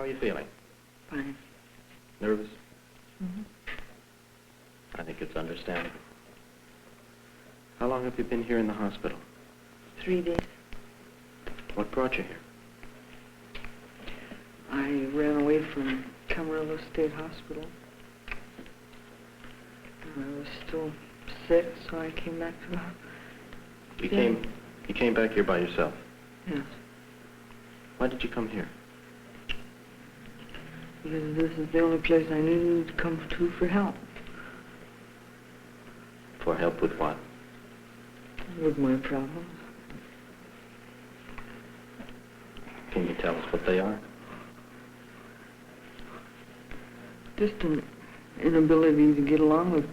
you feeling? Fine. Nervous? Mm-hmm. I think it's understandable. How long have you been here in the hospital? 3 days. What brought you here? I ran away from Camarillo State Hospital. I was still sick, so I came back to the... You came back here by yourself? Yes. Why did you come here? Because this is the only place I knew to come to for help. For help with what? With my problems. Can you tell us what they are? Just an inability to get along with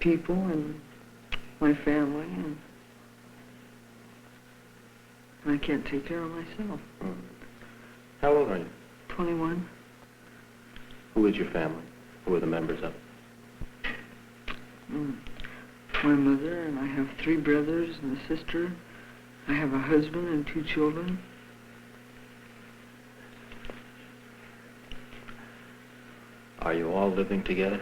people and my family, and I can't take care of myself. Mm. How old are you? 21. Who is your family? Who are the members of it? My mother, and I have 3 brothers and a sister. I have a husband and 2 children. Are you all living together?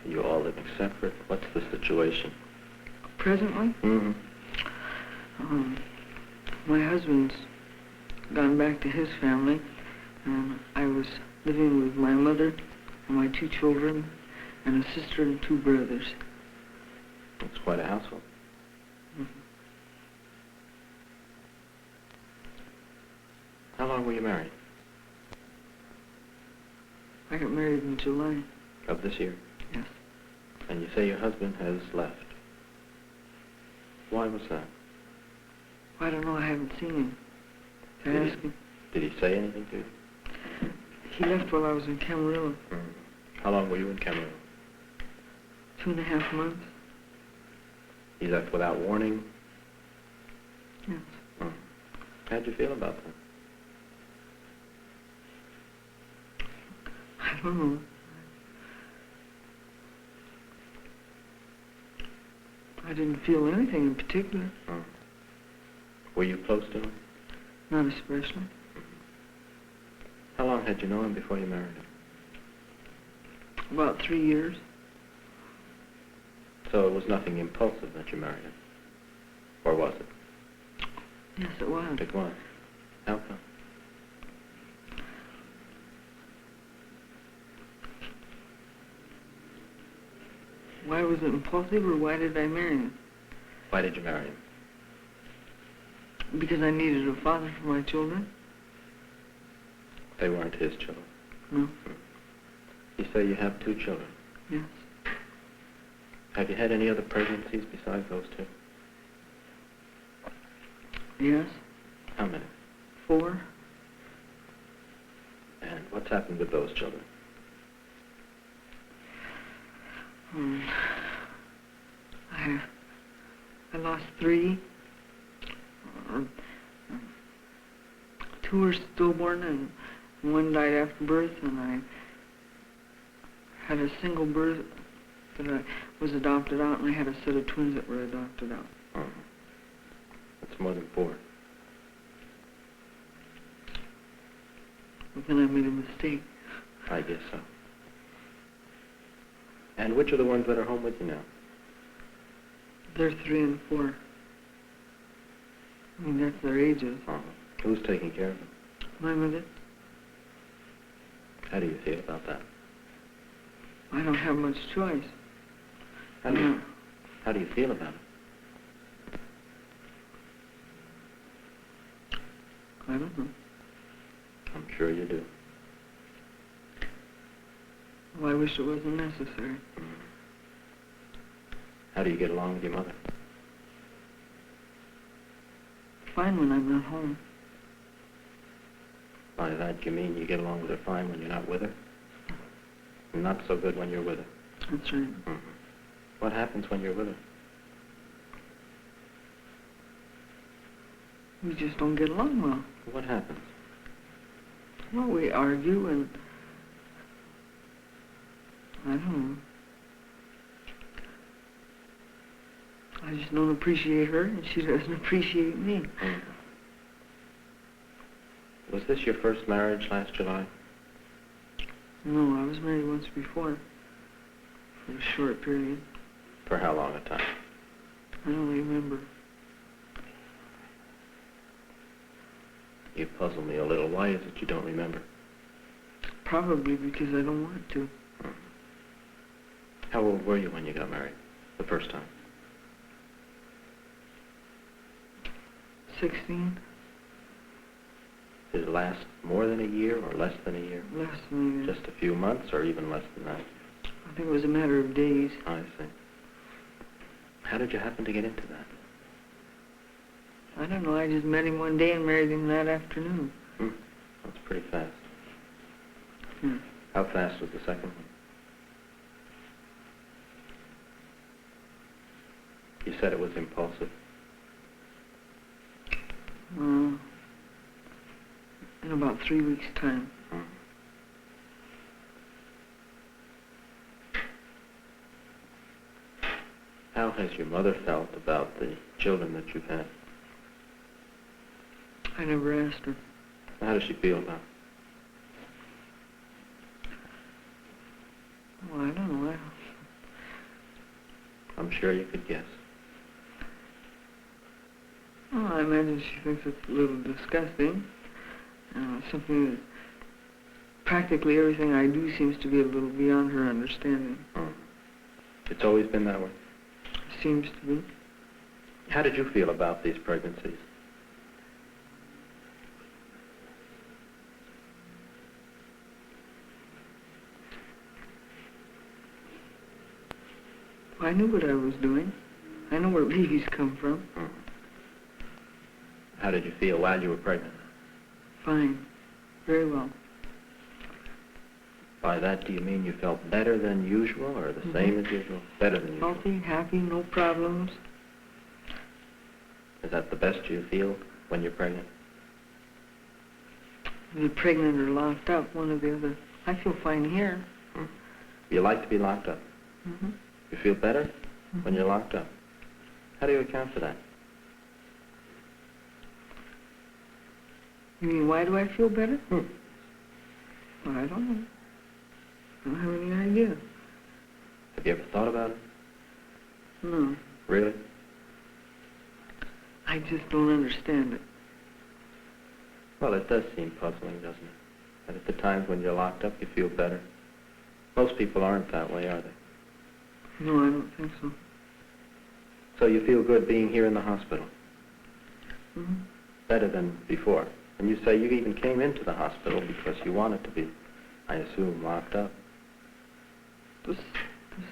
Are you all living separate? What's the situation? Presently? Mm-hmm. My husband's gone back to his family, and I was living with my mother and my 2 children and a sister and 2 brothers. It's quite a household. Mm-hmm. How long were you married? I got married in July. Of this year? Yes. And you say your husband has left. Why was that? I don't know, I haven't seen him. Can I ask him? Did he say anything to you? He left while I was in Camarillo. How long were you in Camarillo? 2.5 months. He left without warning? Yes. How'd you feel about that? I don't know. I didn't feel anything in particular. Were you close to him? Not especially. How long had you known him before you married him? About 3 years. So it was nothing impulsive that you married him? Or was it? Yes, it was. It was. How come? Why was it impulsive, or why did I marry him? Why did you marry him? Because I needed a father for my children. They weren't his children? No. You say you have 2 children? Yes. Have you had any other pregnancies besides those 2? Yes. How many? 4. And what's happened with those children? I lost 3. 2 were stillborn, and 1 died after birth, and I had a single birth that I was adopted out, and I had a set of twins that were adopted out. That's more than 4. But then I made a mistake. I guess so. And which are the ones that are home with you now? They're 3 and 4. I mean, that's their ages. Who's taking care of them? My mother. How do you feel about that? I don't have much choice. How do you feel about it? I don't know. I'm sure you do. Well, I wish it wasn't necessary. How do you get along with your mother? Fine when I'm not home. By that, you mean you get along with her fine when you're not with her? And not so good when you're with her? That's right. What happens when you're with her? We just don't get along well. What happens? Well, we argue, and I don't know. I just don't appreciate her, and she doesn't appreciate me. Was this your first marriage last July? No, I was married once before, for a short period. For how long a time? I don't remember. You puzzle me a little. Why is it you don't remember? Probably because I don't want to. How old were you when you got married the first time? 16? Did it last more than a year or less than a year? Less than a year. Just a few months or even less than that? I think it was a matter of days. I see. How did you happen to get into that? I don't know, I just met him one day and married him that afternoon. That's pretty fast. Hmm. How fast was the second one? You said it was impulsive. In about 3 weeks' time. How has your mother felt about the children that you've had? I never asked her. How does she feel about it? Well, I don't know. I'm sure you could guess. Well, I imagine she thinks it's a little disgusting. Something that practically everything I do seems to be a little beyond her understanding. It's always been that way? Seems to be. How did you feel about these pregnancies? I knew what I was doing. I know where babies come from. How did you feel while you were pregnant? Fine. Very well. By that, do you mean you felt better than usual or the same as usual? Better than usual. Healthy, happy, no problems. Is that the best you feel when you're pregnant? Either pregnant or locked up, one or the other. I feel fine here. You like to be locked up? Mm-hmm. You feel better when you're locked up? How do you account for that? You mean, why do I feel better? Well, I don't know. I don't have any idea. have you ever thought about it? No. Really? I just don't understand it. Well, it does seem puzzling, doesn't it? That at the times when you're locked up, you feel better. Most people aren't that way, are they? No, I don't think so. So you feel good being here in the hospital? Mm-hmm. Better than before? And you say you even came into the hospital because you wanted to be, I assume, locked up. This is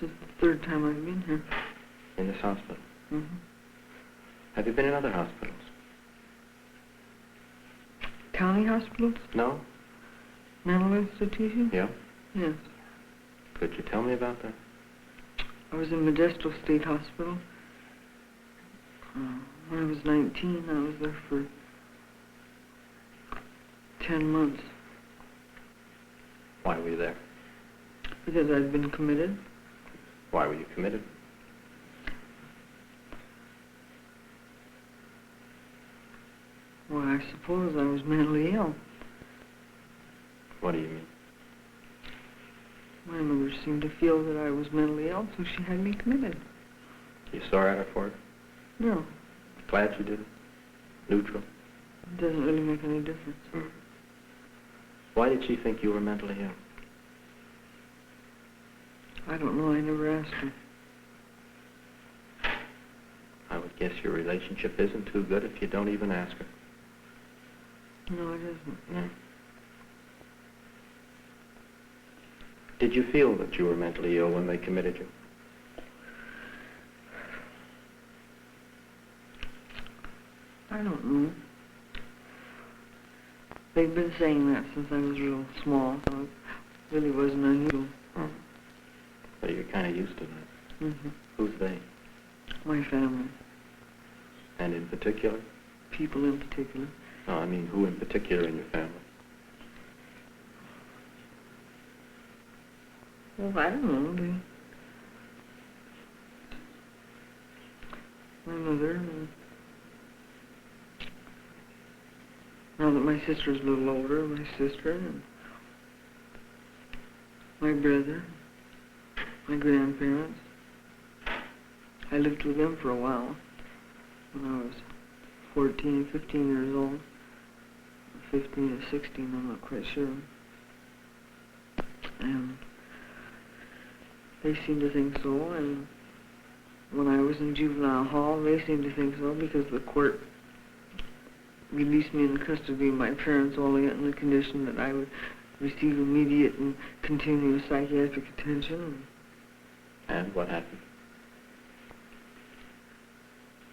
the third time I've been here. In this hospital? Mm-hmm. Have you been in other hospitals? County hospitals? No? Mental institutions? Yeah? Yes. Could you tell me about that? I was in Modesto State Hospital. When I was 19, I was there for 10 months. Why were you there? Because I'd been committed. Why were you committed? Well, I suppose I was mentally ill. What do you mean? My mother seemed to feel that I was mentally ill, so she had me committed. You sore at her for it? No, Glad you did it? Neutral? it doesn't really make any difference. Why did she think you were mentally ill? I don't know, I never asked her. I would guess your relationship isn't too good if you don't even ask her. No, it isn't. No. Did you feel that you were mentally ill when they committed you? I don't know. They've been saying that since I was real small, so it really wasn't unusual. So you're kind of used to that. Mm-hmm. Who's they? My family. And in particular? People in particular. No, I mean who in particular in your family? Well, I don't know. My mother. Now that my sister's a little older, my sister. And my brother, my grandparents. I lived with them for a while when I was 14, 15 years old. 15 or 16, I'm not quite sure. And they seemed to think so, and when I was in juvenile hall, they seemed to think so because the court released me in custody of my parents only on the condition that I would receive immediate and continuous psychiatric attention. And what happened?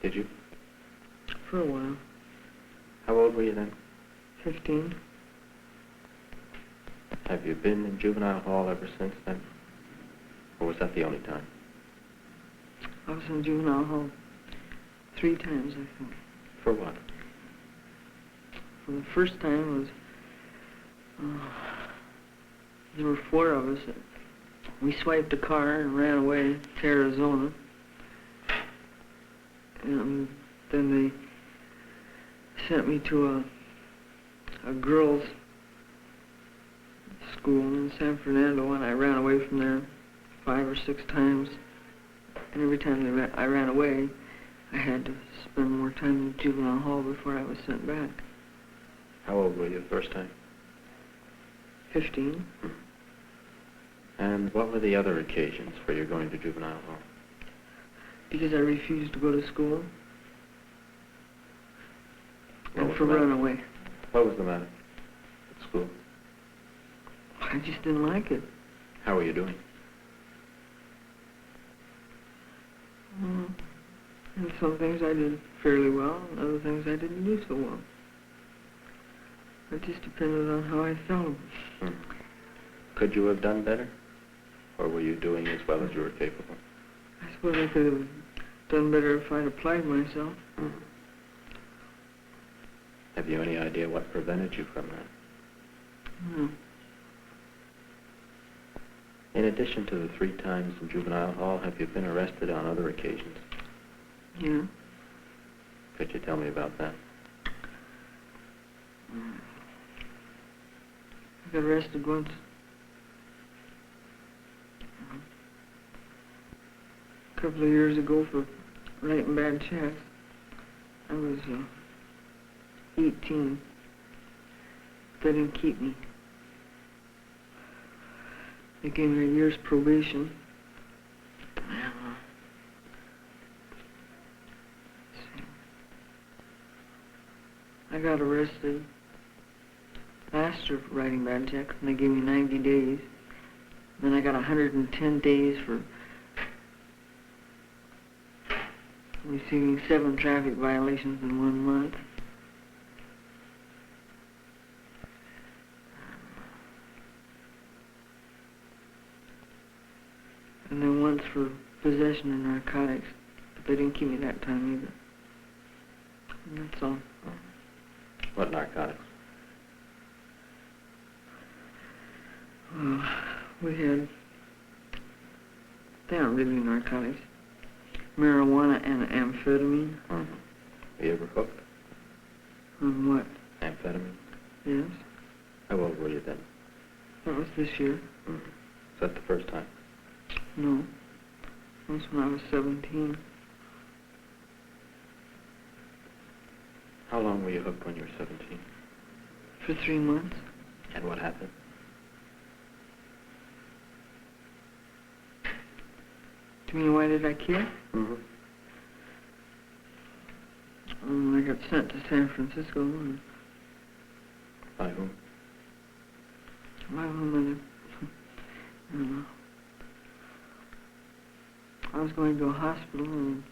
Did you? For a while. How old were you then? 15. Have you been in juvenile hall ever since then? Or was that the only time? I was in juvenile hall 3 times, I think. For what? Well, the first time was, there were 4 of us. We swiped a car and ran away to Arizona. And then they sent me to a girls' school in San Fernando, and I ran away from there 5 or 6 times. And every time I ran away, I had to spend more time in juvenile hall before I was sent back. How old were you the first time? 15. And what were the other occasions for your going to juvenile hall? Because I refused to go to school. What And was for the matter? runaway. What was the matter at school? I just didn't like it. How were you doing? And some things I did fairly well, and other things I didn't do so well. It just depended on how I felt. Could you have done better? Or were you doing as well as you were capable? I suppose I could have done better if I'd applied myself. Have you any idea what prevented you from that? No. In addition to the 3 times in juvenile hall, have you been arrested on other occasions? Yeah. Could you tell me about that? I got arrested once. A couple of years ago for writing bad checks. I was 18. They didn't keep me. They gave me a year's probation. I got arrested last year for writing bad checks, and they gave me 90 days. Then I got 110 days for receiving 7 traffic violations in 1 month. And then once for possession of narcotics, but they didn't keep me that time either. And that's all. What narcotics? We had, they aren't really narcotics, marijuana and amphetamine. Were you ever hooked? On what? Amphetamine? Yes. How old were you then? That was this year. Is that the first time? No. That was when I was 17. How long were you hooked when you were 17? For 3 months. And what happened? Do you mean why did I quit? I got sent to San Francisco. And By whom? my mother. I don't know. I was going to a hospital and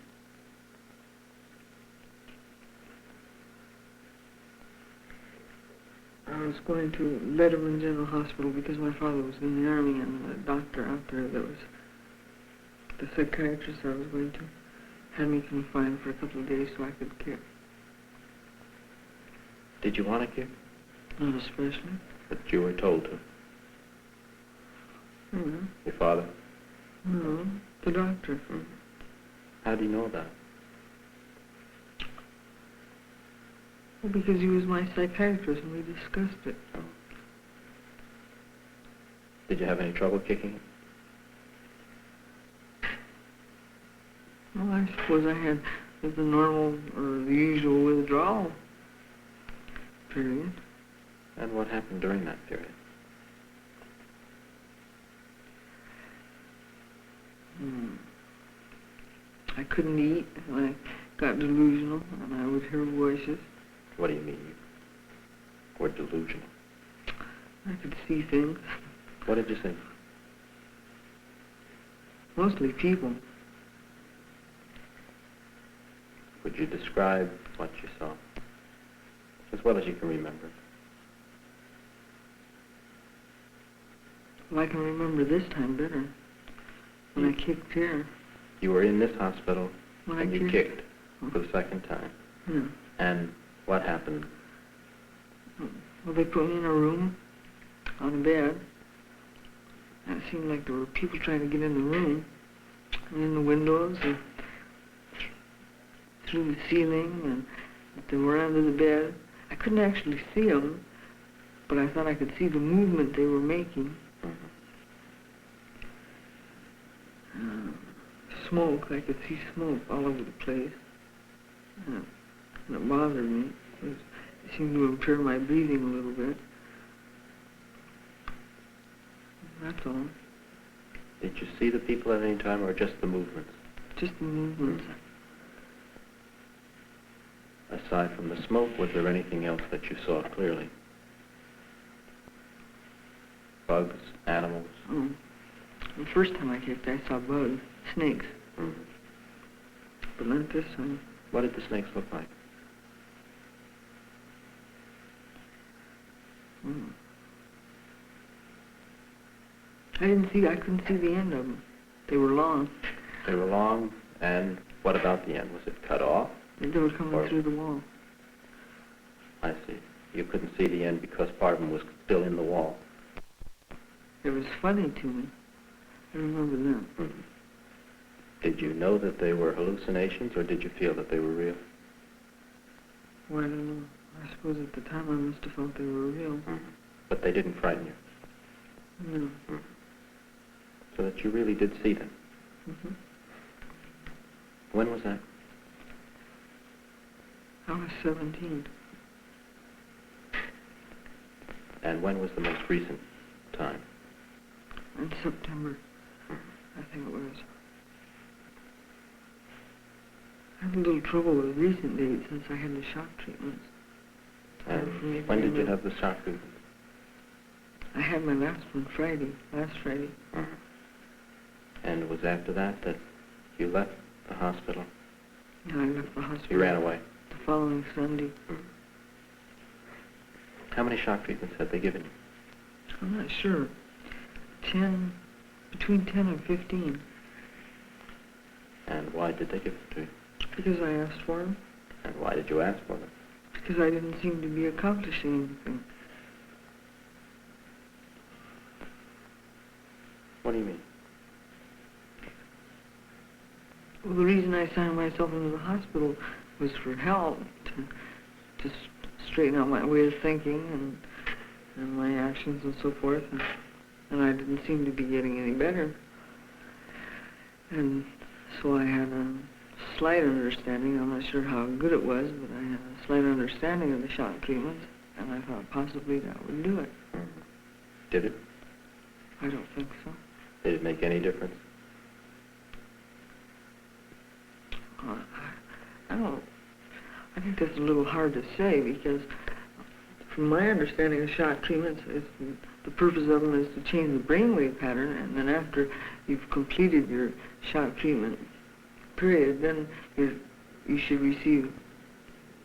I was going to Letterman General Hospital because my father was in the Army, and the doctor out there that was the psychiatrist I was going to had me confined for a couple of days so I could kick. Did you want to kick? Not especially. But you were told to. Your father? No, the doctor. How do you know that? Well, because he was my psychiatrist and we discussed it. Did you have any trouble kicking it? Well, I suppose I had the normal or the usual withdrawal period. And what happened during that period? I couldn't eat, and I got delusional, and I would hear voices. What do you mean you were delusional? I could see things. What did you see? Mostly people. Would you describe what you saw? As well as you can remember. Well, I can remember this time better. When I kicked here. You were in this hospital When and I you kicked for the second time. Yeah. And what happened? Well, they put me in a room on a bed. And it seemed like there were people trying to get in the room. And in the windows and through the ceiling and they were under the bed. I couldn't actually see them, but I thought I could see the movement they were making. Smoke, I could see smoke all over the place. And it bothered me. It seemed to impair my breathing a little bit. That's all. Did you see the people at any time or just the movements? Just the movements. Aside from the smoke, was there anything else that you saw clearly? Bugs, animals? The first time I kicked, I saw bugs, snakes. But not this time. What did the snakes look like? I couldn't see the end of them. They were long. They were long, and what about the end? Was it cut off? They were coming through the wall. I see. You couldn't see the end because part of them was still in the wall. It was funny to me. I remember that. Did you know that they were hallucinations, or did you feel that they were real? Well, I don't know. I suppose at the time I must have felt they were real. But they didn't frighten you? No. So that you really did see them? When was that? I was 17. And when was the most recent time? In September, I think it was. I had a little trouble with recent dates since I had the shock treatments. And when did you have the shock treatment? I had my last one last Friday. And it was after that that you left the hospital? Yeah, I left the hospital. You ran away? The following Sunday. How many shock treatments had they given you? I'm not sure. Between 10 and 15. And why did they give it to you? Because I asked for them. And why did you ask for them? Because I didn't seem to be accomplishing anything. What do you mean? Well, the reason I signed myself into the hospital was for help, to straighten out my way of thinking and my actions and so forth. And I didn't seem to be getting any better. And so I had a slight understanding, I'm not sure how good it was, but I had a slight understanding of the shock treatments, and I thought possibly that would do it. Did it? I don't think so. Did it make any difference? I think that's a little hard to say because from my understanding of shock treatments, the purpose of them is to change the brainwave pattern, and then after you've completed your shock treatment period, then you should receive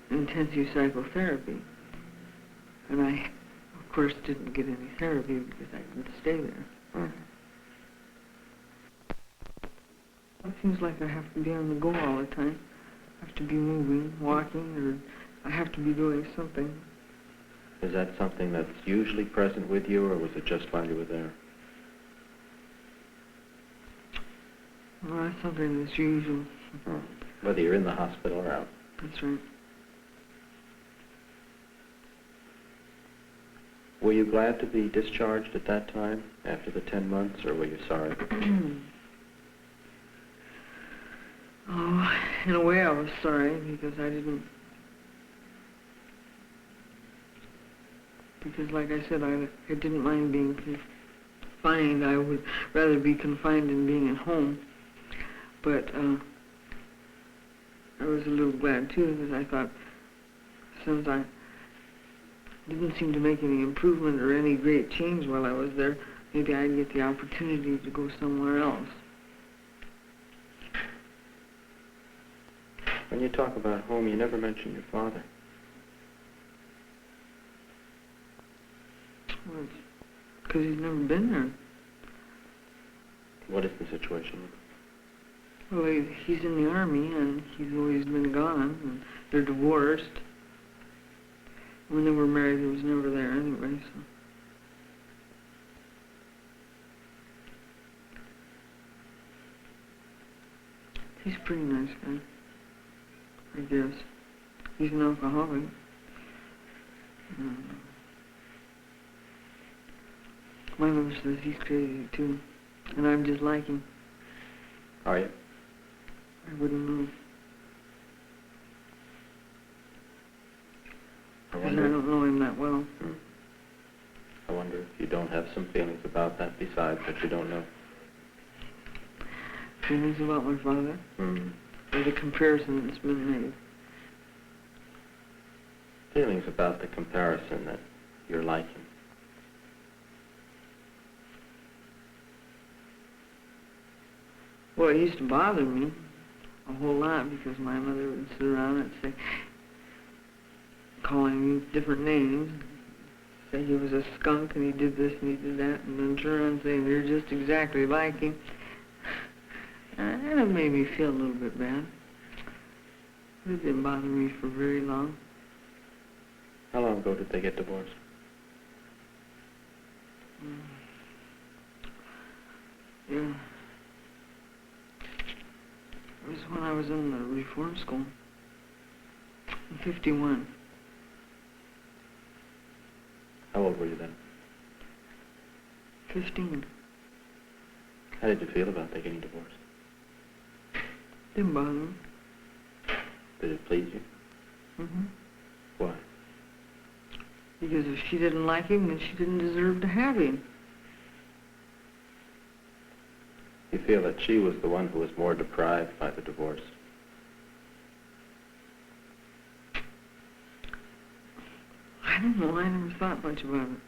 intensive psychotherapy. And I, of course, didn't get any therapy because I didn't stay there. It seems like I have to be on the go all the time. I have to be moving, walking, or I have to be doing something. Is that something that's usually present with you, or was it just while you were there? Well, that's something that's usual. Whether you're in the hospital or out. That's right. Were you glad to be discharged at that time, after the 10 months, or were you sorry? Oh, in a way I was sorry because because like I said, I didn't mind being confined. I would rather be confined than being at home. But I was a little glad too because I thought since I didn't seem to make any improvement or any great change while I was there, maybe I'd get the opportunity to go somewhere else. When you talk about home, you never mention your father. Well, it's because he's never been there. What is the situation? Well, he's in the Army, and he's always been gone, and they're divorced. When they were married, he was never there anyway, so. He's a pretty nice guy, I guess. He's an alcoholic. My mother says he's crazy, too, and I'm just like him. Are you? I wouldn't know. Because I don't know him that well. I wonder if you don't have some feelings about that besides what you don't know. Feelings about my father? Or the comparison that's been made? Feelings about the comparison that you're like him. Well, it used to bother me a whole lot because my mother would sit around and say, calling me different names, say he was a skunk and he did this and he did that, and then turn around and say, you're just exactly like him. And it made me feel a little bit bad. It didn't bother me for very long. How long ago did they get divorced? Yeah. It was when I was in the reform school. In 51. How old were you then? 15. How did you feel about their getting divorced? Didn't bother me. Did it please you? Why? Because if she didn't like him, then she didn't deserve to have him. You feel that she was the one who was more deprived by the divorce? I don't know. I never thought much about it.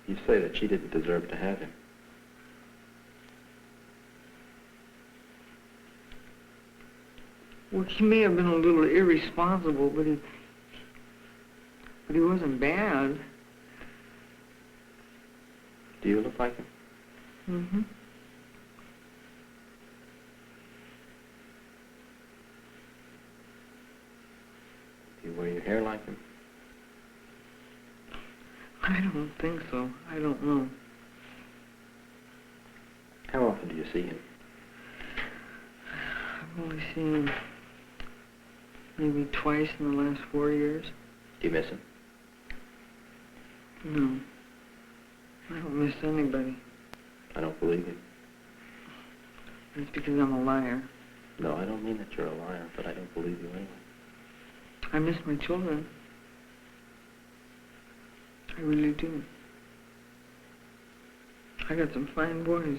You say that she didn't deserve to have him. Well, he may have been a little irresponsible, but he wasn't bad. Do you look like him? Do you wear your hair like him? I don't think so. I don't know. How often do you see him? I've only seen him maybe twice in the last 4 years. Do you miss him? No. I don't miss anybody. I don't believe you. It's because I'm a liar. No, I don't mean that you're a liar, but I don't believe you anyway. I miss my children. I really do. I got some fine boys.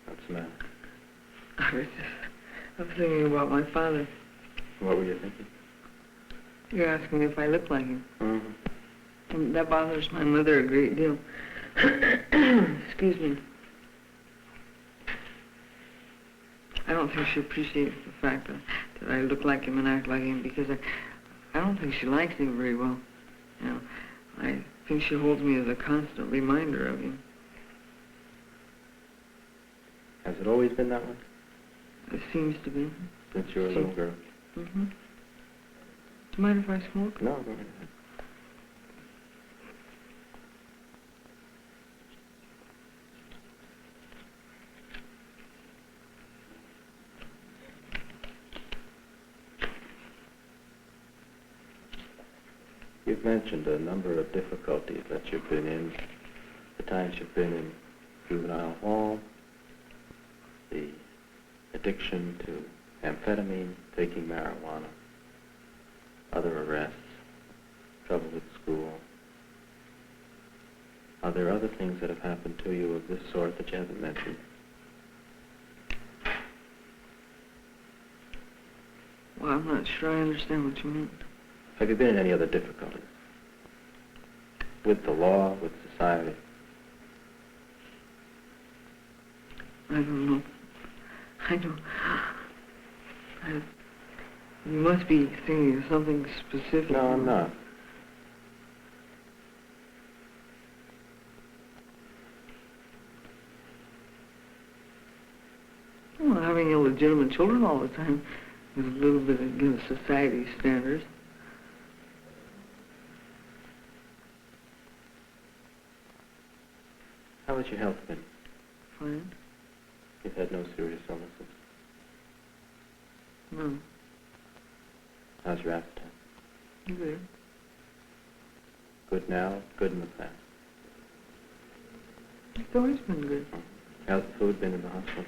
What's the matter? I was thinking about my father. What were you thinking? You're asking if I look like him. And that bothers my mother a great deal. Excuse me. I don't think she appreciates the fact that I look like him and act like him because I don't think she likes him very well. You know, I think she holds me as a constant reminder of him. Has it always been that way? It seems to be. Since you were a little girl? Do you mind if I smoke? No, go right ahead. you've mentioned a number of difficulties that you've been in, the times you've been in juvenile hall, the addiction to amphetamine, taking marijuana, other arrests, trouble with school. Are there other things that have happened to you of this sort that you haven't mentioned? Well, I'm not sure I understand what you mean. Have you been in any other difficulties? With the law, with society? I don't know. You must be thinking of something specific. No, I'm not. Well, having illegitimate children all the time is a little bit against society's standards. How has your health been? Fine. You've had no serious illnesses? No. How's your appetite? Good. Good now, good in the past? It's always been good. How's the food been in the hospital?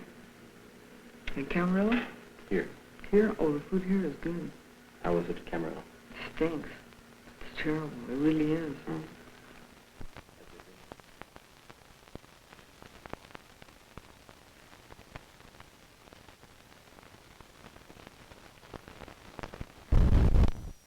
At Camarillo? Here. Here? Oh, the food here is good. How was it at Camarillo? It stinks. It's terrible. It really is. Mm.